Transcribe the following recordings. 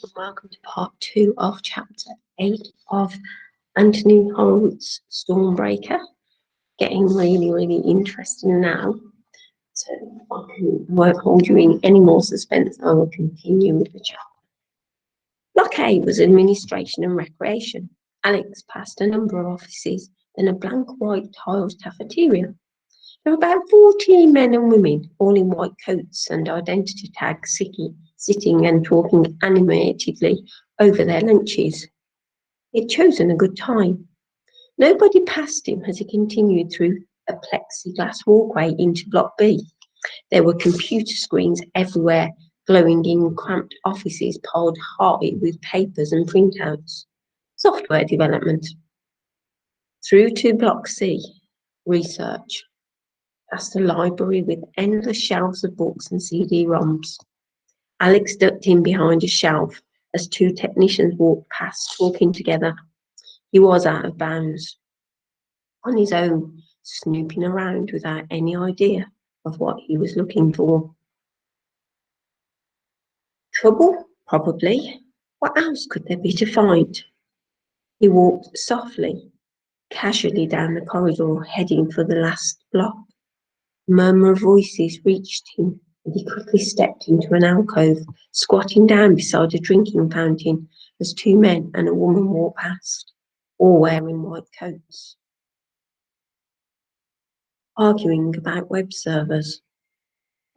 and welcome to part 2 of chapter 8 of Anthony Horowitz Stormbreaker. Getting really interesting now. So I won't hold you in any more suspense. I will continue with the chapter. Block A was administration and recreation. Alex passed a number of offices, then a blank white tiled cafeteria. There were about 14 men and women, all in white coats and identity tags, sitting and talking animatedly over their lunches. He had chosen a good time. Nobody passed him as he continued through a plexiglass walkway into Block B. There were computer screens everywhere, glowing in cramped offices piled high with papers and printouts. Software development. Through to Block C, research. Past a library with endless shelves of books and CD-ROMs. Alex ducked in behind a shelf as two technicians walked past, talking together. He was out of bounds. On his own, snooping around without any idea of what he was looking for. Trouble? Probably. What else could there be to find? He walked softly, casually down the corridor, heading for the last block. A murmur of voices reached him, and he quickly stepped into an alcove, squatting down beside a drinking fountain as two men and a woman walked past, all wearing white coats. Arguing about web servers.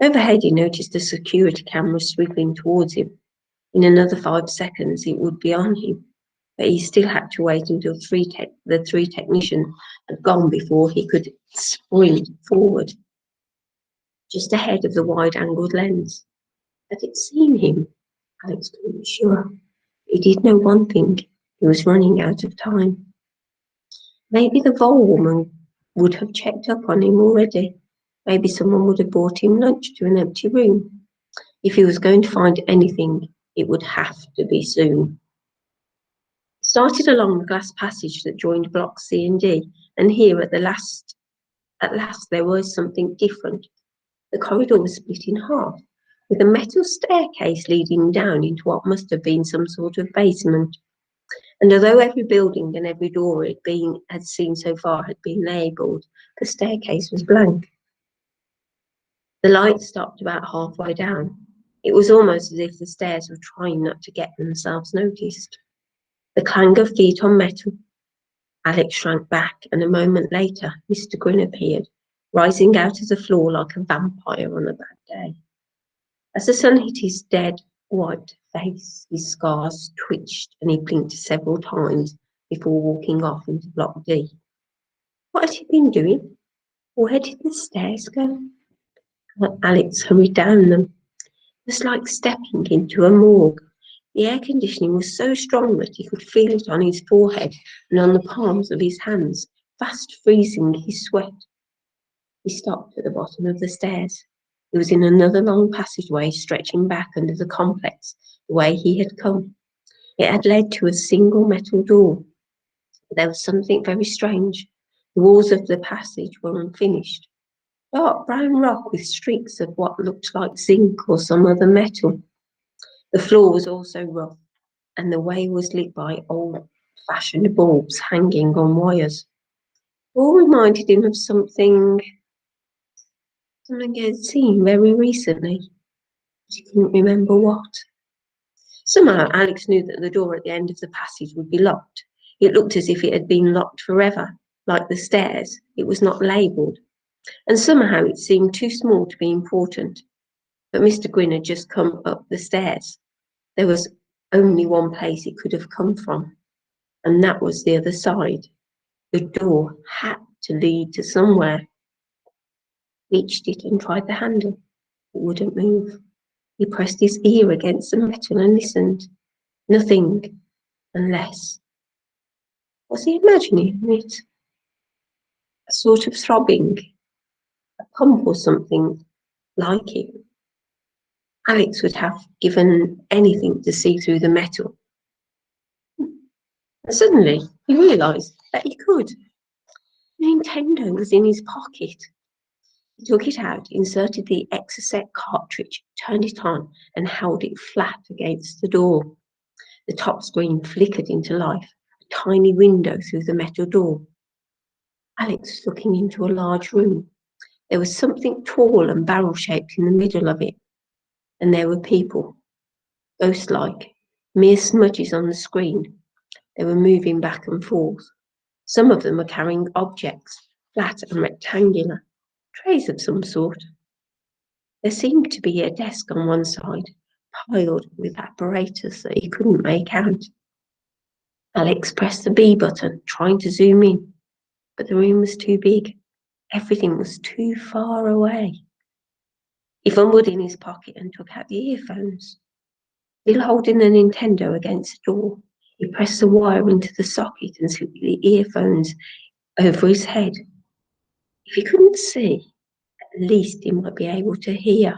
Overhead, he noticed a security camera swiveling towards him. In another 5 seconds, it would be on him, but he still had to wait until the three technicians had gone before he could sprint forward. Just ahead of the wide-angled lens. Had it seen him? Alex couldn't be sure. He did know one thing. He was running out of time. Maybe the vole woman would have checked up on him already. Maybe someone would have brought him lunch to an empty room. If he was going to find anything, it would have to be soon. He started along the glass passage that joined blocks C and D, and here at last there was something different. The corridor was split in half, with a metal staircase leading down into what must have been some sort of basement. And although every building and every door it had seen so far had been labelled, the staircase was blank. The light stopped about halfway down. It was almost as if the stairs were trying not to get themselves noticed. The clang of feet on metal. Alex shrank back, and a moment later, Mr. Gwyn appeared, rising out of the floor like a vampire on a bad day. As the sun hit his dead, white face, his scars twitched and he blinked several times before walking off into Block D. What had he been doing? Where did the stairs go? Alex hurried down them. It was like stepping into a morgue. The air conditioning was so strong that he could feel it on his forehead and on the palms of his hands, fast freezing his sweat. He stopped at the bottom of the stairs. He was in another long passageway stretching back under the complex the way he had come. It had led to a single metal door. But there was something very strange. The walls of the passage were unfinished. Dark brown rock with streaks of what looked like zinc or some other metal. The floor was also rough, and the way was lit by old-fashioned bulbs hanging on wires. It all reminded him of something he had seen very recently, but he couldn't remember what. Somehow Alex knew that the door at the end of the passage would be locked. It looked as if it had been locked forever, like the stairs. It was not labelled, and somehow it seemed too small to be important. But Mr. Gwyn had just come up the stairs. There was only one place it could have come from, and that was the other side. The door had to lead to somewhere. Reached it and tried the handle. It wouldn't move. He pressed his ear against the metal and listened. Nothing, unless. Was he imagining it? A sort of throbbing, a pump or something like it. Alex would have given anything to see through the metal. And suddenly he realised that he could. Nintendo was in his pocket. He took it out, inserted the Exocet cartridge, turned it on, and held it flat against the door. The top screen flickered into life, a tiny window through the metal door. Alex was looking into a large room. There was something tall and barrel-shaped in the middle of it, and there were people, ghost-like, mere smudges on the screen. They were moving back and forth. Some of them were carrying objects, flat and rectangular, trays of some sort. There seemed to be a desk on one side, piled with apparatus that he couldn't make out. Alex pressed the B button, trying to zoom in, but the room was too big. Everything was too far away. He fumbled in his pocket and took out the earphones. Still holding the Nintendo against the door, he pressed the wire into the socket and slipped the earphones over his head. If he couldn't see, at least he might be able to hear.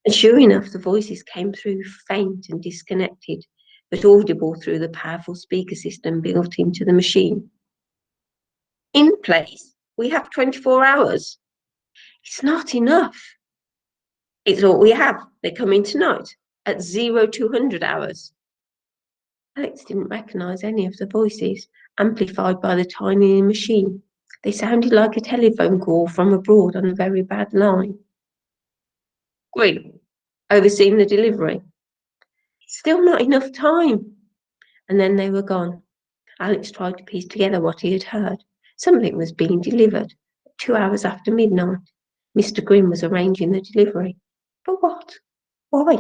And sure enough, the voices came through faint and disconnected, but audible through the powerful speaker system built into the machine. In place, we have 24 hours. It's not enough. It's all we have. They come in tonight at 0200 hours. Alex didn't recognise any of the voices, amplified by the tiny machine. They sounded like a telephone call from abroad on a very bad line. Grin, overseeing the delivery. It's still not enough time. And then they were gone. Alex tried to piece together what he had heard. Something was being delivered. 2 hours after midnight, Mr. Grimm was arranging the delivery. But what? Why?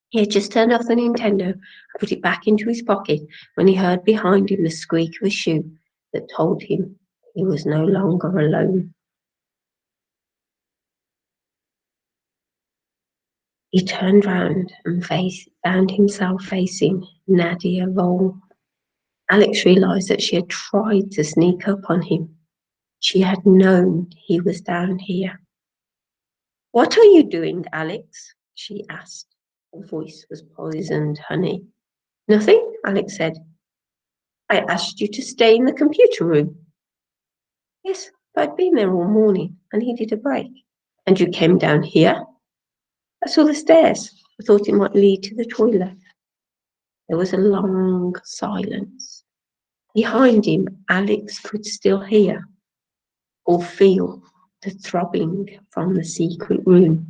He had just turned off the Nintendo and put it back into his pocket when he heard behind him the squeak of a shoe that told him he was no longer alone. He turned round and found himself facing Nadia Vole. Alex realised that she had tried to sneak up on him. She had known he was down here. What are you doing, Alex? She asked. Her voice was poisoned honey. Nothing, Alex said. I asked you to stay in the computer room. Yes, but I'd been there all morning and needed a break. And you came down here? I saw the stairs. I thought it might lead to the toilet. There was a long silence. Behind him, Alex could still hear or feel the throbbing from the secret room.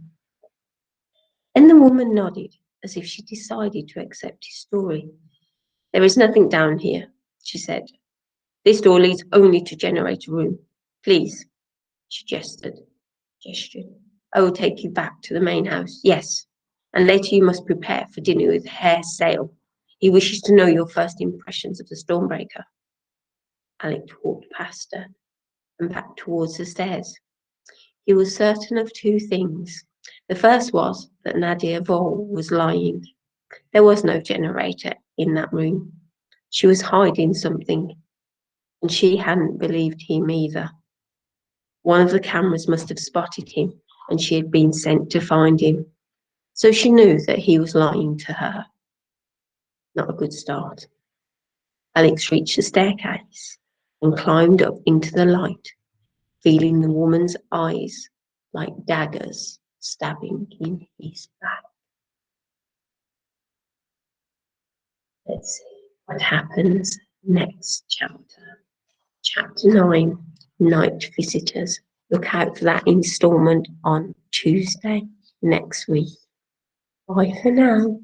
And the woman nodded, as if she decided to accept his story. There is nothing down here, she said. This door leads only to generator room. Please, she gestured. I will take you back to the main house, yes. And later you must prepare for dinner with Herr Sale. He wishes to know your first impressions of the Stormbreaker. Alec walked past her and back towards the stairs. He was certain of two things. The first was that Nadia Vole was lying. There was no generator in that room. She was hiding something, and she hadn't believed him either. One of the cameras must have spotted him, and she had been sent to find him. So she knew that he was lying to her. Not a good start. Alex reached the staircase and climbed up into the light, feeling the woman's eyes like daggers stabbing in his back. Let's see what happens next chapter. Chapter 9, Night Visitors. Look out for that installment on Tuesday next week. Bye for now.